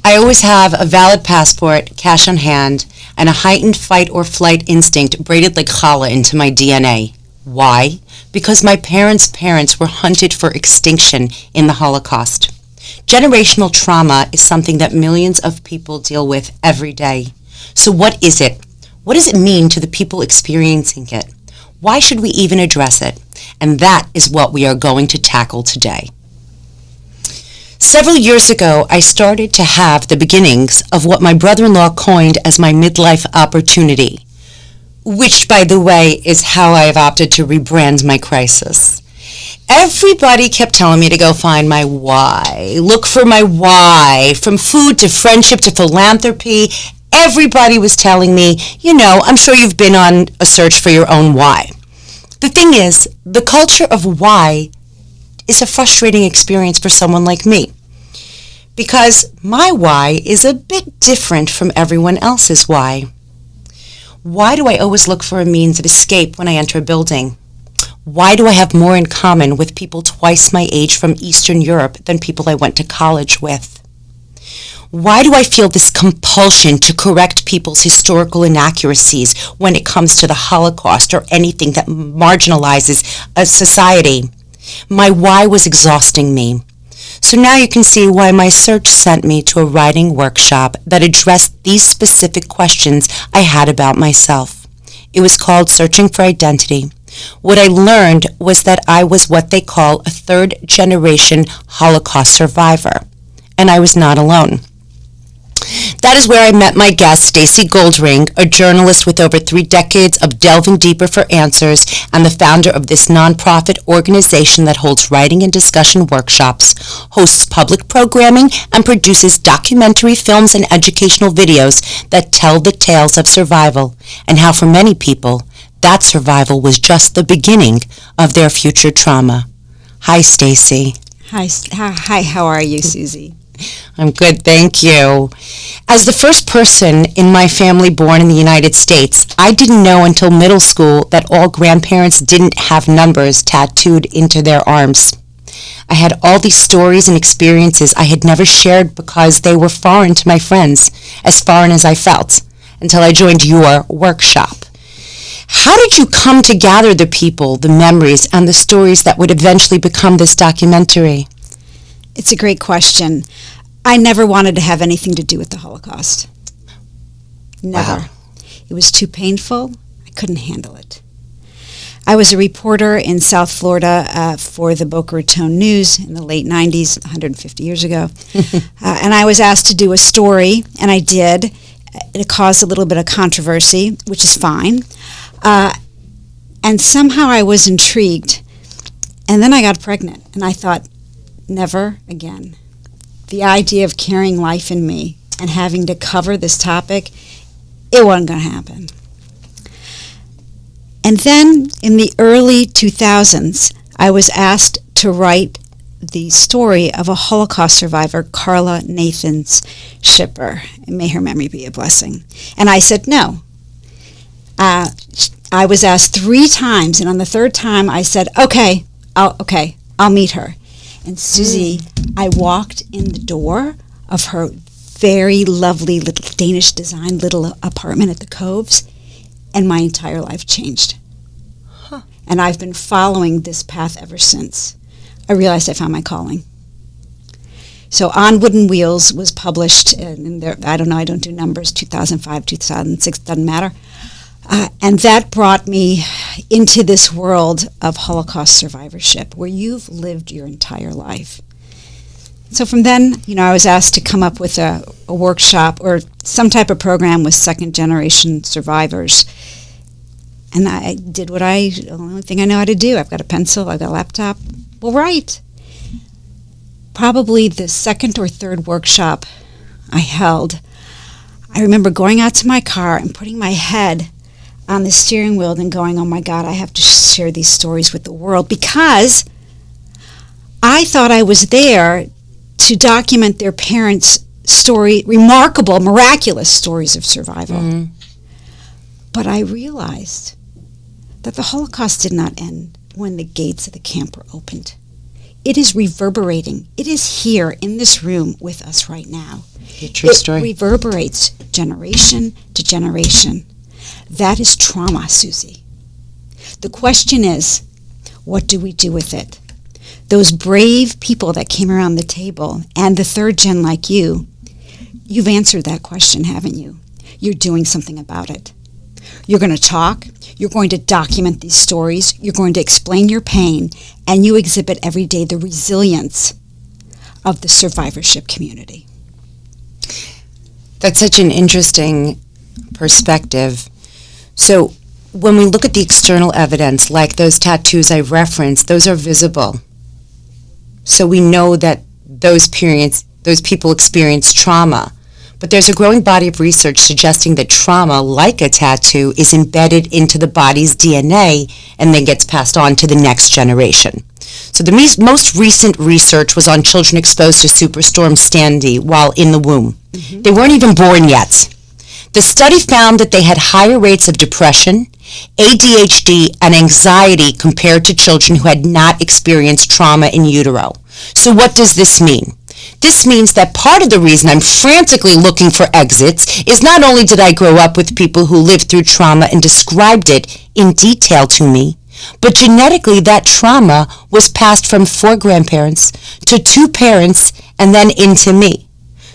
I always have a valid passport, cash on hand, and a heightened fight or flight instinct braided like challah into my DNA. Why? Because my parents' were hunted for extinction in the Holocaust. Generational trauma is something that millions of people deal with every day. So what is it? What does it mean to the people experiencing it? Why should we even address it? And that is what we are going to tackle today. Several years ago, I started to have the beginnings of what my brother-in-law coined as my midlife opportunity, which, by the way, is how I have opted to rebrand my crisis. Everybody kept telling me to go find my why, look for my why, from food to friendship to philanthropy. Everybody was telling me, I'm sure you've been on a search for your own why. The thing is, the culture of why is a frustrating experience for someone like me, because my why is a bit different from everyone else's why. Why do I always look for a means of escape when I enter a building? Why do I have more in common with people twice my age from Eastern Europe than people I went to college with? Why do I feel this compulsion to correct people's historical inaccuracies when it comes to the Holocaust or anything that marginalizes a society? My why was exhausting me. So now you can see why my search sent me to a writing workshop that addressed these specific questions I had about myself. It was called Searching for Identity. What I learned was that I was what they call a third-generation Holocaust survivor, and I was not alone. That is where I met my guest, Stacey Goldring, a journalist with over 3 decades of delving deeper for answers and the founder of this nonprofit organization that holds writing and discussion workshops, hosts public programming, and produces documentary films and educational videos that tell the tales of survival and how for many people, that survival was just the beginning of their future trauma. Hi, Stacey. Hi, how are you, Susie? I'm good, thank you. As the first person in my family born in the United States, I didn't know until middle school that all grandparents didn't have numbers tattooed into their arms. I had all these stories and experiences I had never shared because they were foreign to my friends, as foreign as I felt, until I joined your workshop. How did you come to gather the people, the memories, and the stories that would eventually become this documentary? It's a great question. I never wanted to have anything to do with the Holocaust. Never. Wow. It was too painful. I couldn't handle it. I was a reporter in South Florida for the Boca Raton News in the late 90s, 150 years ago. And I was asked to do a story, and I did. It caused a little bit of controversy, which is fine. And somehow I was intrigued. And then I got pregnant, and I thought, never again. The idea of carrying life in me and having to cover this topic, it wasn't going to happen. And then in the early 2000s, I was asked to write the story of a Holocaust survivor, Carla Nathan's shipper. May her memory be a blessing. And I said no. I was asked 3 times, and on the 3rd time I said, okay, I'll meet her. And Susie, I walked in the door of her very lovely little Danish designed little apartment at the Coves, and my entire life changed. Huh. And I've been following this path ever since. I realized I found my calling. So On Wooden Wheels was published in there, I don't do numbers, 2005, 2006, doesn't matter. And that brought me into this world of Holocaust survivorship, where you've lived your entire life. So from then, I was asked to come up with a workshop or some type of program with Second Generation Survivors. And I did the only thing I know how to do. I've got a pencil, I've got a laptop. Well, write. Probably the 2nd or 3rd workshop I held, I remember going out to my car and putting my head on the steering wheel and going, oh my God, I have to share these stories with the world, because I thought I was there to document their parents' story, remarkable, miraculous stories of survival. Mm-hmm. But I realized that the Holocaust did not end when the gates of the camp were opened. it is reverberating. It is here in this room with us right now. A true story. It reverberates generation to generation. That is trauma, Susie. The question is, what do we do with it? Those brave people that came around the table, and the third gen like you, you've answered that question, haven't you? You're doing something about it. You're going to talk, you're going to document these stories, you're going to explain your pain, and you exhibit every day the resilience of the survivorship community. That's such an interesting perspective. So when we look at the external evidence, like those tattoos I referenced, those are visible. So we know that those people experience trauma. But there's a growing body of research suggesting that trauma, like a tattoo, is embedded into the body's DNA and then gets passed on to the next generation. So the most recent research was on children exposed to Superstorm Sandy while in the womb. Mm-hmm. They weren't even born yet. The study found that they had higher rates of depression, ADHD, and anxiety compared to children who had not experienced trauma in utero. So what does this mean? This means that part of the reason I'm frantically looking for exits is not only did I grow up with people who lived through trauma and described it in detail to me, but genetically that trauma was passed from 4 grandparents to 2 parents and then into me.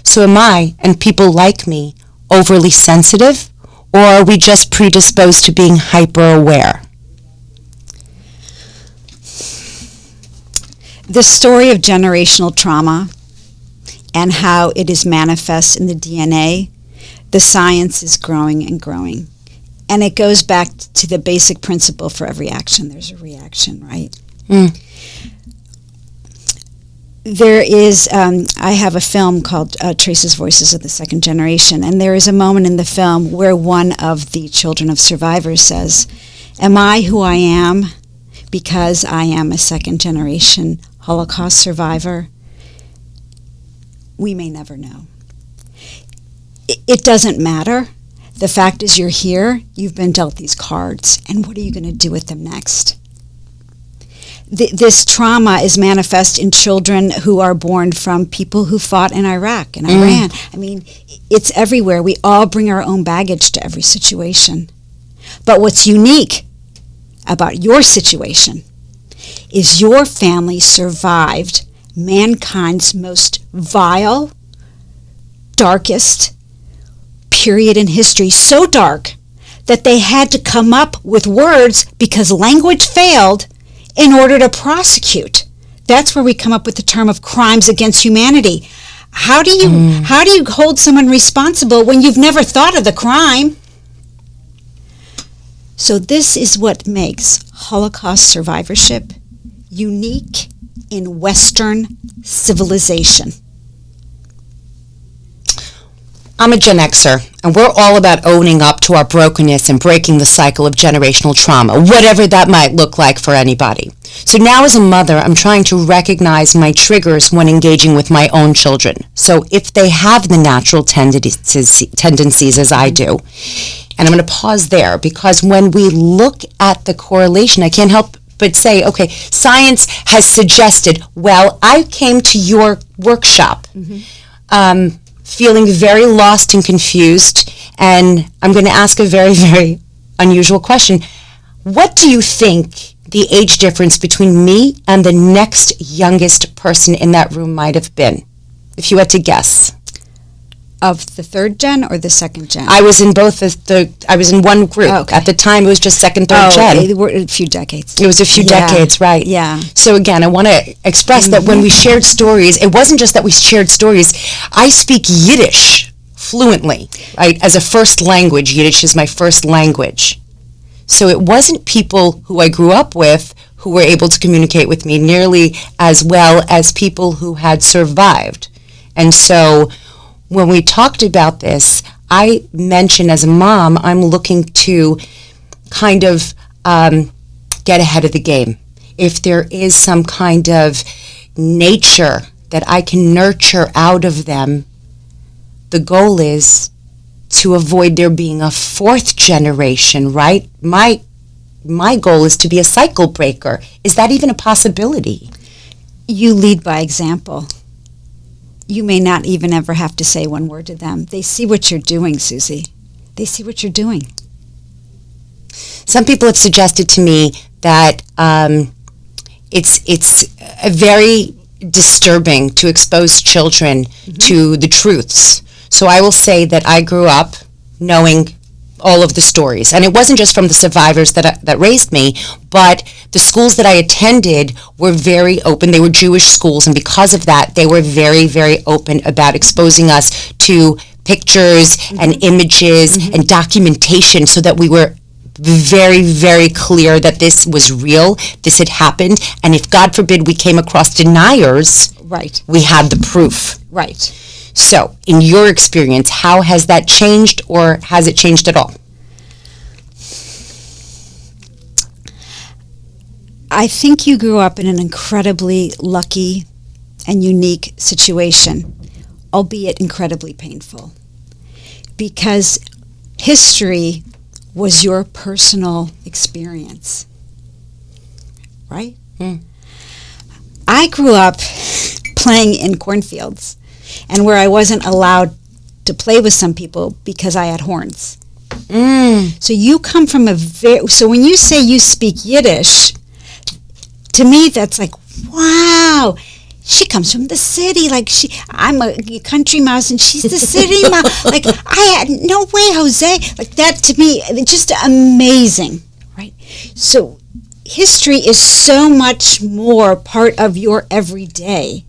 So am I, and people like me, overly sensitive, or are we just predisposed to being hyper-aware? The story of generational trauma and how it is manifest in the DNA, the science is growing and growing. And it goes back to the basic principle for every action. There's a reaction, right? Mm. There is, I have a film called Trace's Voices of the Second Generation, and there is a moment in the film where one of the children of survivors says, "Am I who I am because I am a second generation Holocaust survivor?" We may never know. It doesn't matter. The fact is you're here, you've been dealt these cards, and what are you going to do with them next? This trauma is manifest in children who are born from people who fought in Iraq and Iran. I mean, it's everywhere. We all bring our own baggage to every situation. But what's unique about your situation is your family survived mankind's most vile, darkest period in history, so dark that they had to come up with words because language failed in order to prosecute. That's where we come up with the term of crimes against humanity. How do you hold someone responsible when you've never thought of the crime? So this is what makes Holocaust survivorship unique in Western civilization. I'm a Gen Xer, and we're all about owning up to our brokenness and breaking the cycle of generational trauma, whatever that might look like for anybody. So now as a mother, I'm trying to recognize my triggers when engaging with my own children. So if they have the natural tendencies as I do, and I'm going to pause there, because when we look at the correlation, I can't help but say, okay, science has suggested, well, I came to your workshop feeling very lost and confused, and I'm going to ask a very, very unusual question. What do you think the age difference between me and the next youngest person in that room might have been, if you had to guess? Of the third gen or the second gen? I was in both I was in one group. Okay. At the time, it was just second, third gen. It were a few decades. It was a few decades, right. Yeah. So again, I want to express that when we shared stories, it wasn't just that we shared stories. I speak Yiddish fluently, right? As a first language. Yiddish is my first language. So it wasn't people who I grew up with who were able to communicate with me nearly as well as people who had survived. And so when we talked about this, I mentioned as a mom, I'm looking to kind of get ahead of the game. If there is some kind of nature that I can nurture out of them, the goal is to avoid there being a 4th generation, right? My goal is to be a cycle breaker. Is that even a possibility? You lead by example. You may not even ever have to say one word to them. They see what you're doing, Susie. They see what you're doing. Some people have suggested to me that it's a very disturbing to expose children to the truths. So I will say that I grew up knowing all of the stories. And it wasn't just from the survivors that raised me, but the schools that I attended were very open. They were Jewish schools, and because of that, they were very, very open about exposing us to pictures and images and documentation so that we were very, very clear that this was real, this had happened, and if, God forbid, we came across deniers, Right. we had the proof. Right. So, in your experience, how has that changed, or has it changed at all? I think you grew up in an incredibly lucky and unique situation, albeit incredibly painful, because history was your personal experience, right? I grew up playing in cornfields, and where I wasn't allowed to play with some people because I had horns. So you come from so when you say you speak Yiddish, to me that's like, wow, she comes from the city. Like I'm a country mouse and she's the city mouse. Like I had no way, Jose. Like that to me, just amazing, right? So history is so much more part of your everyday.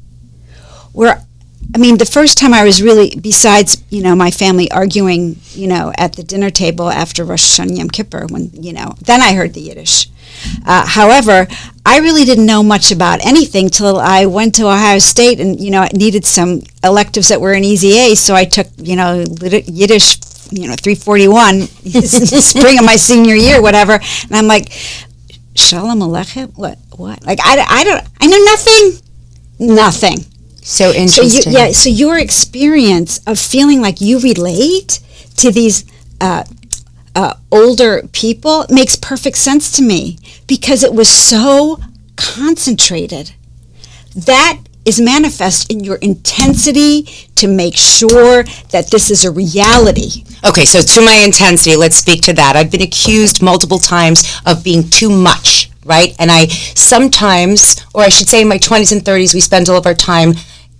The first time I was really, besides, my family arguing, at the dinner table after Rosh Hashanah Yom Kippur, when, then I heard the Yiddish. However, I really didn't know much about anything till I went to Ohio State and, I needed some electives that were in easy A, so I took, Yiddish, 341, spring of my senior year, whatever, and I'm like, Shalom Aleichem? What? Like, I know nothing. So interesting. So your experience of feeling like you relate to these older people makes perfect sense to me because it was so concentrated. That is manifest in your intensity to make sure that this is a reality. Okay, so to my intensity, let's speak to that. I've been accused multiple times of being too much, right? And I sometimes, or I should say in my 20s and 30s, we spend all of our time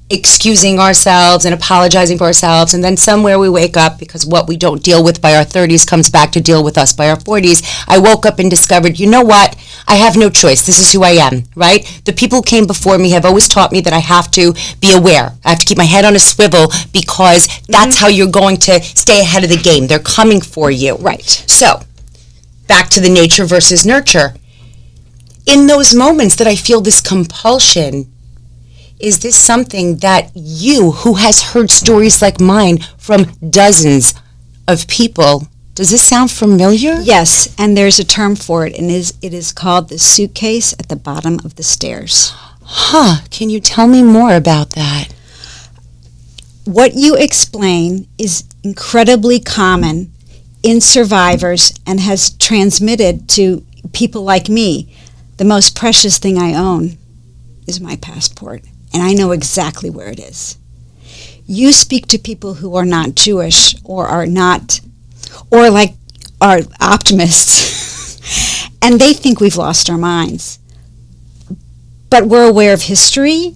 excusing ourselves and apologizing for ourselves, and then somewhere we wake up because what we don't deal with by our 30s comes back to deal with us by our 40s. I woke up and discovered, you know what? I have no choice. This is who I am, right? The people who came before me have always taught me that I have to be aware. I have to keep my head on a swivel because that's how you're going to stay ahead of the game. They're coming for you. Right. So, back to the nature versus nurture. In those moments that I feel this compulsion, is this something that you, who has heard stories like mine from dozens of people, does this sound familiar? Yes, and there's a term for it, and it is called the suitcase at the bottom of the stairs. Can you tell me more about that? What you explain is incredibly common in survivors and has transmitted to people like me. The most precious thing I own is my passport. And I know exactly where it is. You speak to people who are not Jewish or are optimists, and they think we've lost our minds. But we're aware of history,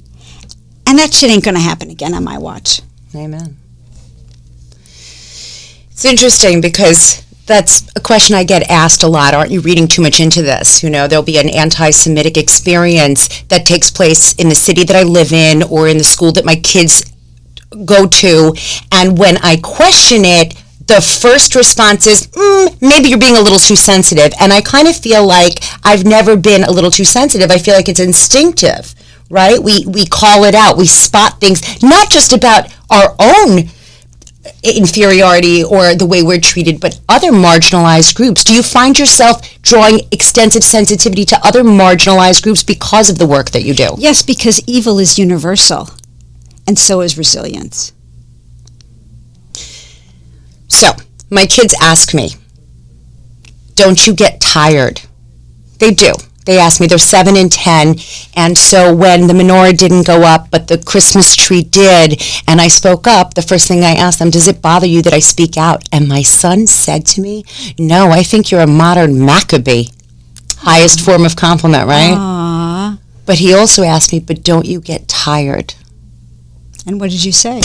and that shit ain't going to happen again on my watch. Amen. It's interesting because that's a question I get asked a lot. Aren't you reading too much into this? There'll be an anti-Semitic experience that takes place in the city that I live in or in the school that my kids go to. And when I question it, the first response is, maybe you're being a little too sensitive. And I kind of feel like I've never been a little too sensitive. I feel like it's instinctive, right? We call it out. We spot things, not just about our own inferiority or the way we're treated, but other marginalized groups. Do you find yourself drawing extensive sensitivity to other marginalized groups because of the work that you do? Yes, because evil is universal, and so is resilience. So, my kids ask me, don't you get tired? They do. They asked me, they're 7 and 10, and so when the menorah didn't go up, but the Christmas tree did, and I spoke up, the first thing I asked them, does it bother you that I speak out? And my son said to me, no, I think you're a modern Maccabee. Highest form of compliment, right? Aww. But he also asked me, but don't you get tired? And what did you say?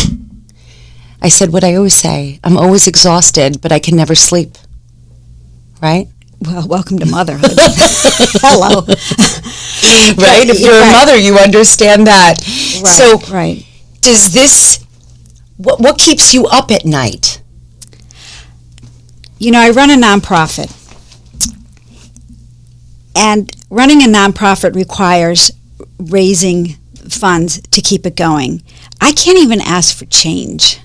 I said what I always say, I'm always exhausted, but I can never sleep. Right? Well, welcome to motherhood. Hello. Right? If you're a mother, you understand that. Right, so, right. Does this, what keeps you up at night? You know, I run a nonprofit. And running a nonprofit requires raising funds to keep it going. I can't even ask for change.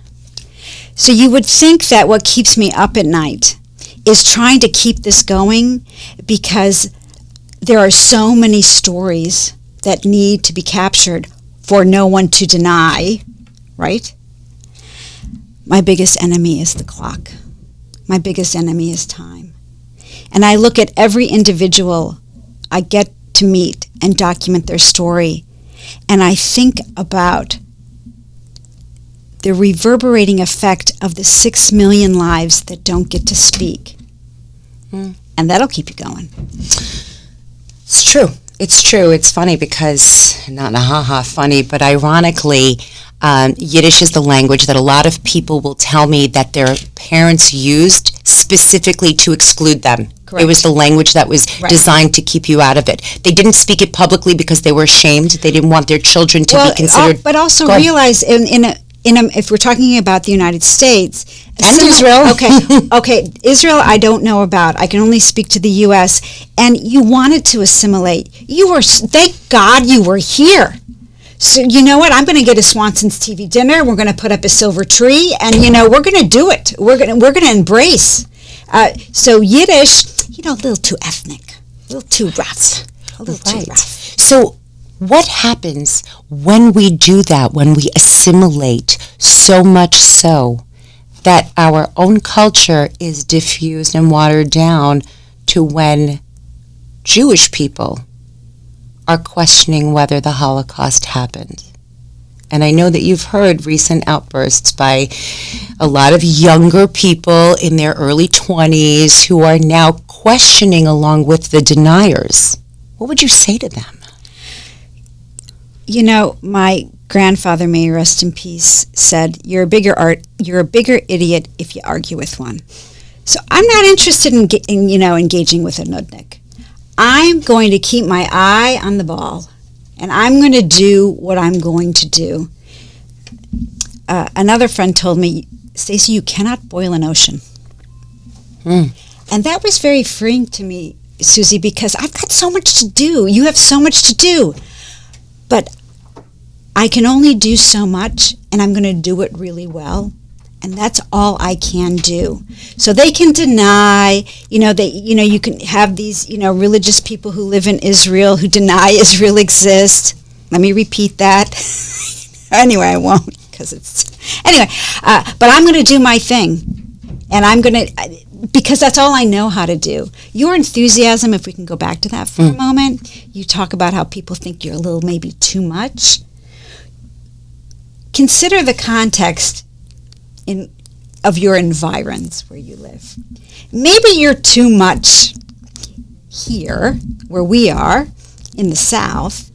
So you would think that what keeps me up at night is trying to keep this going, because there are so many stories that need to be captured for no one to deny, right? My biggest enemy is the clock. My biggest enemy is time. And I look at every individual I get to meet and document their story, and I think about the reverberating effect of the 6 million lives that don't get to speak. And that'll keep you going. It's true. It's true. It's funny because, not funny, but ironically, Yiddish is the language that a lot of people will tell me that their parents used specifically to exclude them. Correct. It was the language that was designed to keep you out of it. They didn't speak it publicly because they were ashamed. They didn't want their children to be considered. But also realize if we're talking about the United States and Israel. Okay, Israel I don't know about. I can only speak to the U.S. And you wanted to assimilate. Thank God you were here. So you know what? I'm going to get a Swanson's TV dinner. We're going to put up a silver tree, and we're going to do it. We're going to embrace. So Yiddish, a little too ethnic, a little too rough, a little too rough. So what happens when we do that, when we assimilate so much so that our own culture is diffused and watered down to when Jewish people are questioning whether the Holocaust happened? And I know that you've heard recent outbursts by a lot of younger people in their early 20s who are now questioning along with the deniers. What would you say to them? My grandfather, may he rest in peace, said, you're a bigger idiot if you argue with one. So I'm not interested in engaging with a nudnik. I'm going to keep my eye on the ball, and I'm going to do what I'm going to do. Another friend told me, Stacey, you cannot boil an ocean. And that was very freeing to me, Susie, because I've got so much to do. You have so much to do. But I can only do so much, and I'm going to do it really well. And that's all I can do. So they can deny, you can have these, religious people who live in Israel who deny Israel exists. Let me repeat that. Anyway, I won't, but I'm going to do my thing. And because that's all I know how to do. Your enthusiasm, if we can go back to that for a moment, you talk about how people think you're a little maybe too much. Consider the context of your environs where you live. Maybe you're too much here, where we are, in the South,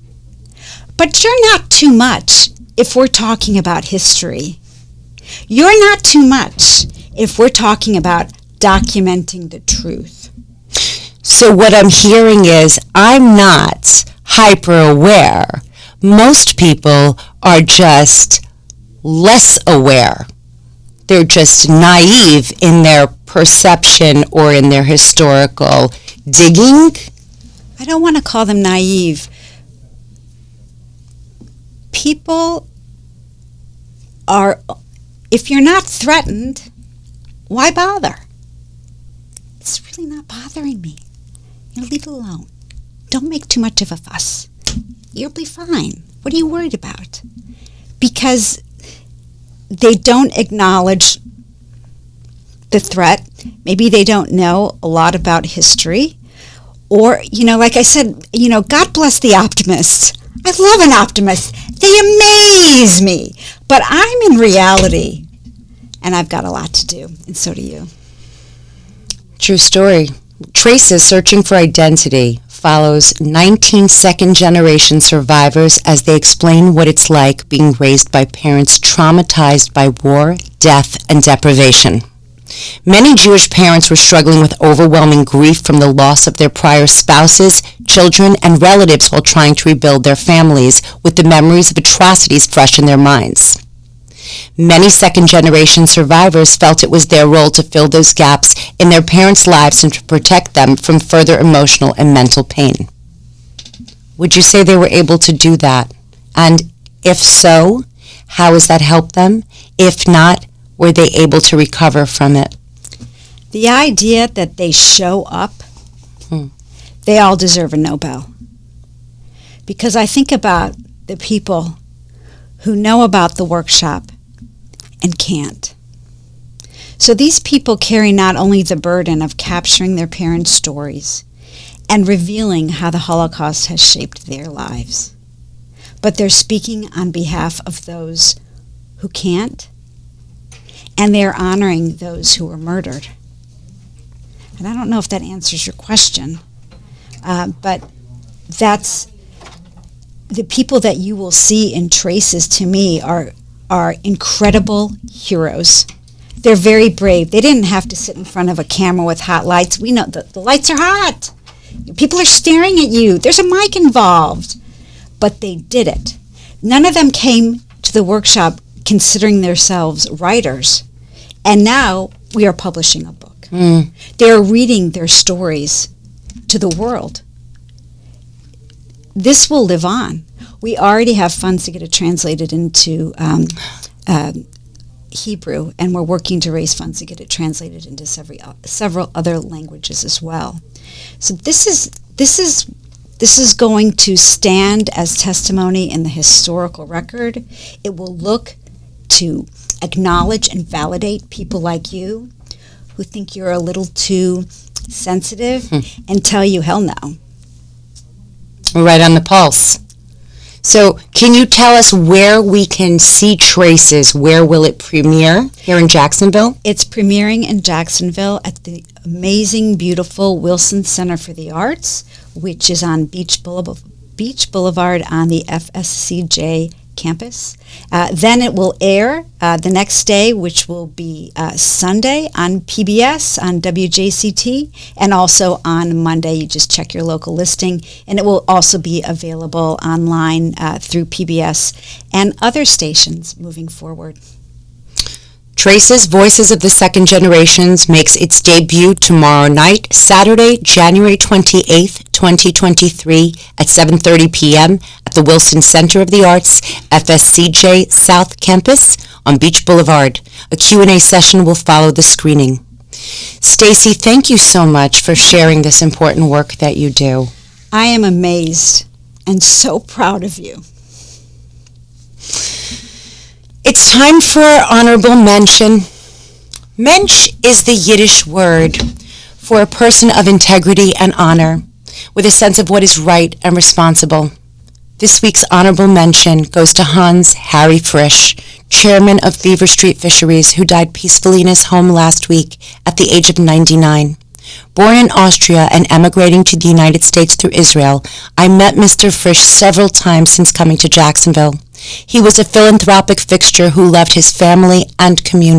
but you're not too much if we're talking about history. You're not too much if we're talking about documenting the truth. So what I'm hearing is I'm not hyper aware. Most people are just less aware. They're just naive in their perception or in their historical digging. I don't want to call them naive. People are, if you're not threatened, why bother? It's really not bothering me. Leave it alone. Don't make too much of a fuss. You'll be fine. What are you worried about? Because they don't acknowledge the threat. Maybe they don't know a lot about history, Or, like I said, God bless the optimists. I love an optimist. They amaze me. But I'm in reality, and I've got a lot to do, and so do you. True story. Traces Searching for Identity follows 19 second-generation survivors as they explain what it's like being raised by parents traumatized by war, death, and deprivation. Many Jewish parents were struggling with overwhelming grief from the loss of their prior spouses, children, and relatives while trying to rebuild their families with the memories of atrocities fresh in their minds. Many second-generation survivors felt it was their role to fill those gaps in their parents' lives and to protect them from further emotional and mental pain. Would you say they were able to do that? And if so, how has that helped them? If not, were they able to recover from it? The idea that they show up, they all deserve a Nobel. Because I think about the people who know about the workshop and can't. So these people carry not only the burden of capturing their parents' stories and revealing how the Holocaust has shaped their lives, but they're speaking on behalf of those who can't, and they're honoring those who were murdered. And I don't know if that answers your question, but that's the people that you will see in Traces, to me, are incredible heroes. They're very brave. They didn't have to sit in front of a camera with hot lights. We know the lights are hot. People are staring at you. There's a mic involved. But they did it. None of them came to the workshop considering themselves writers. And now we are publishing a book. They are reading their stories to the world. This will live on. We already have funds to get it translated into Hebrew, and we're working to raise funds to get it translated into several other languages as well. So this is going to stand as testimony in the historical record. It will look to acknowledge and validate people like you who think you're a little too sensitive and tell you, hell no. We're right on the pulse. So can you tell us where we can see Traces? Where will it premiere? Here in Jacksonville? It's premiering in Jacksonville at the amazing, beautiful Wilson Center for the Arts, which is on Beach Boulevard on the FSCJ campus. Then it will air the next day, which will be Sunday on PBS, on WJCT, and also on Monday. You just check your local listing, and it will also be available online through PBS and other stations moving forward. Traces Voices of the Second Generations makes its debut tomorrow night, Saturday, January 28th, 2023 at 7:30 p.m. at the Wilson Center of the Arts, FSCJ South Campus on Beach Boulevard. A Q&A session will follow the screening. Stacey, thank you so much for sharing this important work that you do. I am amazed and so proud of you. It's time for honorable mention. Mensch is the Yiddish word for a person of integrity and honor, with a sense of what is right and responsible. This week's honorable mention goes to Hans Harry Frisch, chairman of Beaver Street Fisheries, who died peacefully in his home last week at the age of 99. Born in Austria and emigrating to the United States through Israel, I met Mr. Frisch several times since coming to Jacksonville. He was a philanthropic fixture who loved his family and community.